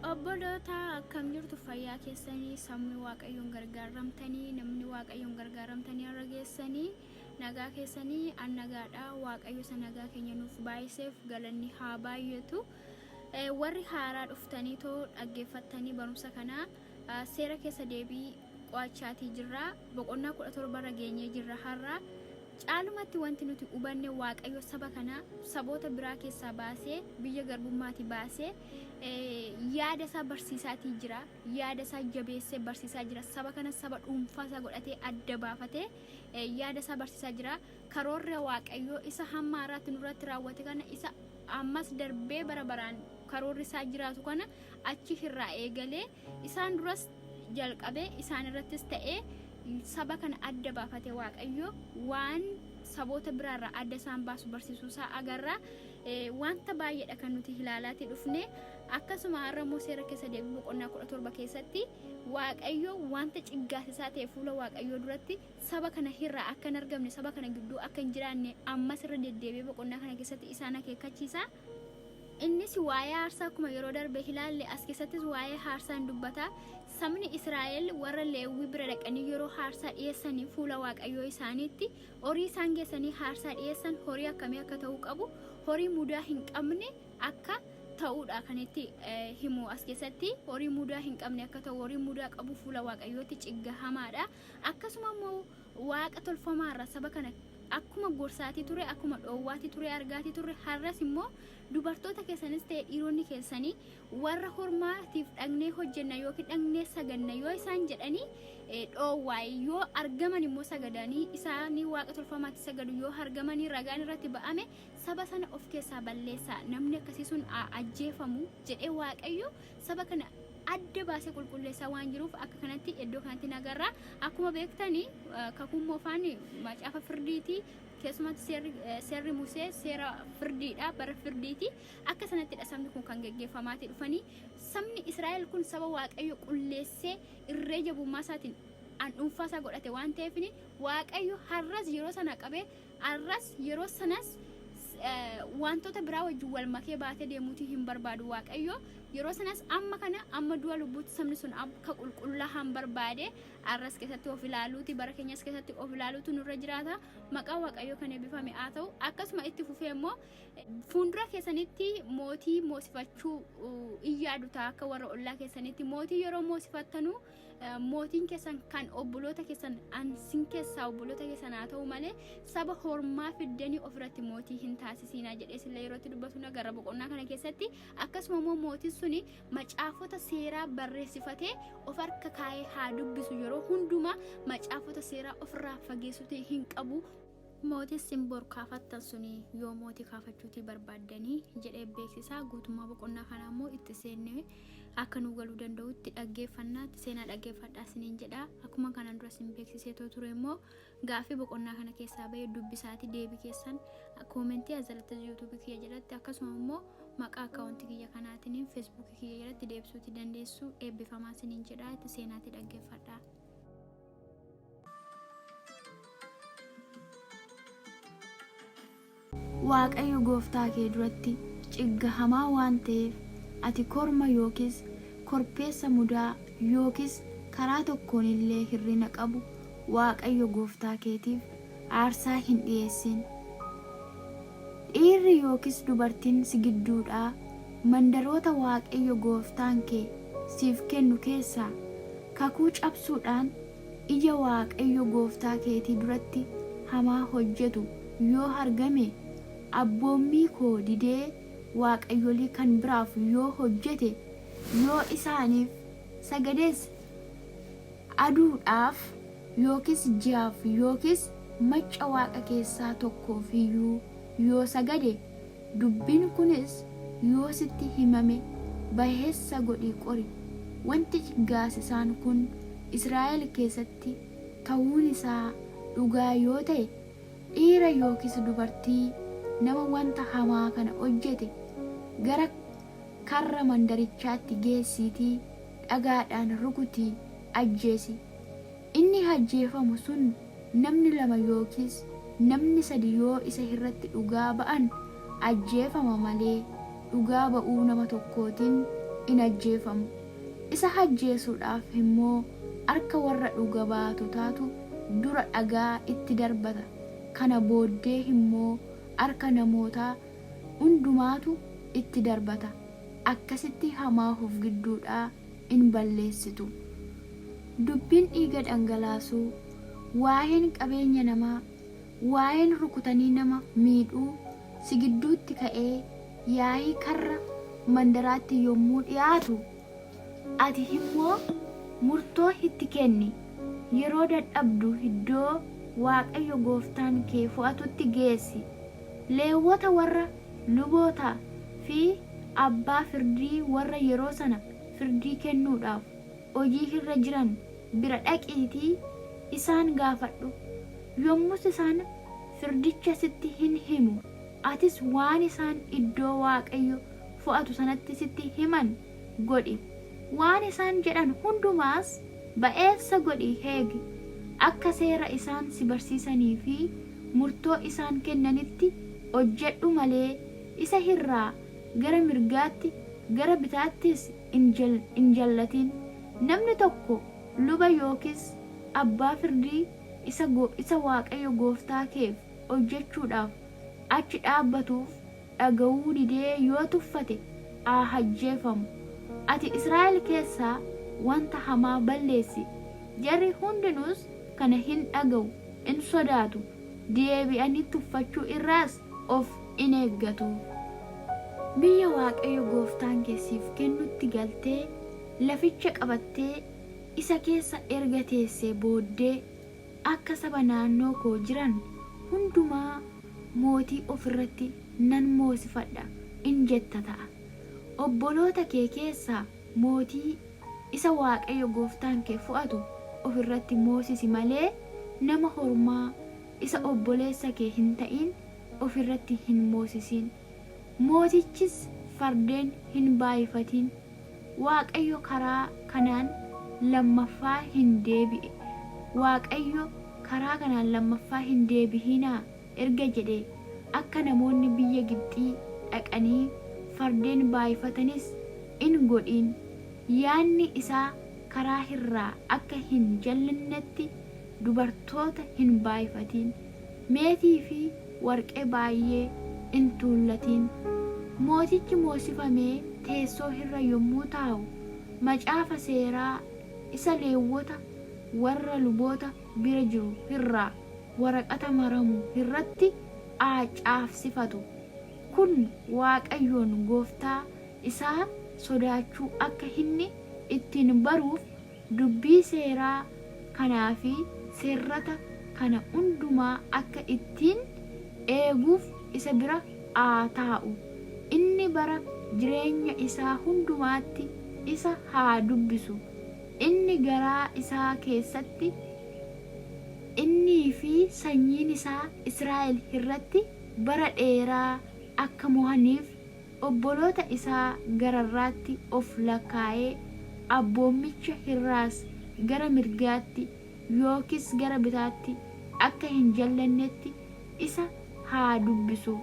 Obboloota akkam jirtu fayyaa keessanii sabni waaqayyoon gargaaramtanii namni waaqayyoon gargaaramtanii irra geessanii nagaa keessanii an nagaadha waaqayyo isa nagaa keenya nuuf baay'iseef galanni haa baay'atu. Warri haaraa dhuftanii too dhaggeeffatanii barumsa kana seera keessa deebii qo'achaatii jirra. Boqonnaa 17 irra geenyee jirra har'a. Caalumatti wanti nuti hubanne waaqayyo saba kana saboota biraa keessaa baasee biyya garbummaatti baasee yaada isaa barsiisaatii jira, yaada isaa jabeessee barsiisaa jira. Saba kana saba dhuunfaa isaa godhatee adda baafatee yaada isaa barsiisaa jira. Karoorri waaqayyo isa hamma har'aatti nurratti raawwate kana isa ammas darbee bara baraan karoorri isaa jiraatu kana achi irraa eegalee isaan duras jalqabee isaan irrattis ta'ee saba kana adda baafate waaqayyo waan saboota biraarraa adda isaan baasu barsiisuu isaa agarra. Wanta baay'eedha kan nuti ilaalaatti dhufne. Akkasuma har'a immoo seera keessa deebii boqonnaa 17 keessatti waaqayyo wanta ciggaasisaa ta'e fuula waaqayyoo duratti saba kana irraa akka hin argamne, saba kana gidduu akka hin jiraanne ammas irra deddeebi'ee boqonnaa kana keessatti isaan akeekkachiisa. Innis waa'ee aarsaa akkuma yeroo darbe ilaalle as keessattis waa'ee aarsaan dubbata. Sabni Israa'el warra Leewwii bira dhaqanii yeroo aarsaa dhiyeessanii fuula waaqayyoo isaaniitti horii isaan geessanii aarsaa dhiyeessan horii akkamii akka ta'uu qabu, horii mudaa hin qabne akka ta'uudha kan itti himu as keessatti. Horii mudaa hin qabne akka ta'u, horii mudaa qabu fuula waaqayyootti ciggahamaadha. Akkasuma immoo waaqa tolfamaarra saba kana akkuma gorsaatii ture, akkuma dhoowwaatii ture, argaatii ture. Har'as immoo dubartoota keessanis ta'e dhiironni keessanii warra hormaatiif dhagnee hojjenna yookiin dhagnee saganna yoo isaan jedhanii dhoowwaa yoo argaman immoo sagadanii isaanii waaqa tolfamaatti sagadu yoo argamanii ragaan irratti ba'ame saba sana of keessaa balleessaa, namni akkasii sun ajjeefamu jedhee waaqayyo saba kana adda baasee qulqulleessaa waan jiruuf akka kanatti iddoo kanatti nagarraa. Akkuma beektanii kakuun moofaan macaafa firdiiti. Keessumatti seerri Musee seera firdiidha, bara firdiiti. Akka sanattidha sabni kun kan geggeeffamaatti dhufanii. Sabni Israa'el kun saba waaqayyo qulleessee irree jabummaa isaatiin dhuunfaa isaa godhate waan ta'eef waaqayyo har'as yeroo sana qabee har'as yeroo sanas wantoota biraa wajjin wal makee baatee deemuutii hin barbaadu waaqayyo. Yeroo sanas amma kana amma du'a lubbuutti sabni sun akka qulqullaa'an barbaade har'as keessatti of ilaaluuti, bara keenyas keessatti of ilaaluutu nurra jiraata. Maqaan waaqayyo kan eebbifame haa ta'u. Akkasuma itti fufee immoo fuuldura keessanitti mootii moosifachuu iyyaadu ta'a akka warra ollaa keessanitti. Mootii yeroo moosifattanu mootiin keessan kan obboloota keessan ansin keessaa obboloota keessan haa ta'u malee saba hormaa fiddanii ofirratti mootii hin taasisiinaa jedhee sillee yerootti dubbatu nagarra boqonnaa kana keessatti. Akkasuma immoo mootiin suni macaafota seeraa barreessifatee of harka kaayee haa dubbisu. Yeroo hundumaa macaafota seeraa ofirraa fageessuutii hin qabu. Mootii simbor kaafattan suni yoo mootii kaafachuutii barbaaddanii jedhee beeksisaa. Guutummaa boqonnaa kanaa immoo itti seennee akka nu galuu danda'utti dhaggeeffannaatti seenaa dhaggeeffadhaa isiniin jedha. Akkuma kanaan dura isin beeksisee ture immoo gaaffii boqonnaa kana keessaa bahee dubbisaati deebii keessan koomentii asirratti yuutuubii kiyya jalatti akkasuma immoo maqaa akkaawuntii kiyya kanaatiin feesbuukii kiyya jalatti deebisuutii dandeessu. Eebbifamaa isiniin jedha. Itti seenaatti dhaggeeffadhaa. Waaqayyo gooftaa kee duratti ciggahamaa waan ta'eef ati korma yookiis korpeessa mudaa yookiis karaa tokkoon illee hirrina qabu waaqayyo gooftaa keetiif aarsaa hin dhiyeessin. Dhiirri yookiis dubartiin si gidduudhaa mandaroota waaqayyo gooftaan kee siif kennu keessaa kakuu cabsuudhaan ija waaqayyo gooftaa keetii duratti hamaa hojjetu yoo argame abboommii koo didee waaqayyolii kan biraaf yoo hojjete yoo isaaniif sagadees aduudhaaf yookiis ji'aaf yookiis macca waaqa keessaa tokkoof iyyuu yoo sagade dubbiin kunis yoo sitti himame baheessa godhii qori. Wanti ciggaasisaan kun Israa'el keessatti ta'uun isaa dhugaa yoo ta'e dhiira yookiis dubartii nama wanta hamaa kana hojjete gara karra mandarichaatti geessiitii dhagaadhaan rukutii ajjeesi. Inni ajjeefamu sun namni 2 yookiis namni 3 yoo isa irratti dhugaa ba'an ajjeefama malee dhugaa ba'uu nama tokkootiin in ajjeefamu. Isa ajjeesuudhaaf immoo harka warra dhuga baatotaatu dura dhagaa itti darbata. Kana booddee immoo harka namootaa hundumaatu itti darbata. Akkasitti hamaa of gidduudhaa in balleessitu. Dubbiin dhiiga dhangalaasuu, waa'een qabeenya namaa, waa'een rukutanii nama miidhuu si gidduutti ka'ee yaa'ii karra mandaraatti yommuu dhiyaatu, ati immoo murtoo itti kenni. Yeroo dadhabdu iddoo Waaqayyo gooftaan kee fo'atutti geessi. Leewwota warra lubootaa fi abbaa firdii warra yeroo sana firdii kennuudhaaf hojii irra jiran bira dhaqiitii isaan gaafadhu. Yommus isaan firdicha sitti hin himu. Atis waan isaan iddoo Waaqayyo fo'atu sanatti sitti himan godhi. Waan isaan jedhan hundumaas ba'eessa godhi eegi. Akka seera isaan si barsiisanii fi murtoo isaan kennanitti hojjedhu malee isa irraa gara mirgaatti gara bitaattis hin jallatin. Namni tokko luba yookiis abbaa firdii isa Waaqayyo gooftaa keef hojjechuudhaaf achi dhaabbatuuf dhaga'uu didee yoo tuffate haa ajjeefamu. Ati Israa'el keessaa wanta hamaa balleessi. Jarri hundinuus kana hin dhaga'u, in sodaatu, deebi'anii tuffachuu irraas of in eeggatu. Biyya Waaqayyo gooftaan keessiif kennutti galtee laficha qabattee isa keessa erga teessee booddee akka saba naannoo koo jiran hundumaa mootii ofirratti nan moosifadha in jetta ta'a. Obboloota kee keessaa mootii isa Waaqayyo gooftaan kee fo'atu ofirratti moosisi malee nama hormaa isa obboleessa kee hin ta'in ofirratti hin moosisin. Mootichis fardeen hin baay'ifatin. Waaqayyo karaa kanaan lammaffaa hin deebi'e. Waaqayyo karaa kanaan lammaffaa hin deebi'inaa erga jedhee akka namoonni biyya Gibxii dhaqanii fardeen baay'ifatanis in godhin. Yaanni isaa karaa irraa akka hin jallannetti dubartoota hin baay'ifatin. Meetii fi warqee baay'ee in tuullatin. Mootichi moosifamee teessoo irra yommuu taa'u macaafa seeraa isa Leewwota warra luboota bira jiru irraa waraqata maramu irratti caafsifatu. Kun Waaqayyoon gooftaa isaa sodaachuu akka inni ittiin baruuf dubbii seeraa kanaa fi seerrata kana hundumaa akka ittiin eeguuf isa bira taa'u. Inni bara jireenya isaa hundumaatti isa haa dubbisu. Inni garaa isaa keessatti innii fi sanyiin isaa Israa'el irratti bara dheeraa akka mo'aniif obboloota isaa gararraatti of lakkaa'ee abboommicha irraas gara mirgaatti yookiis gara bitaatti akka hin jallannetti isa haa dubbisu.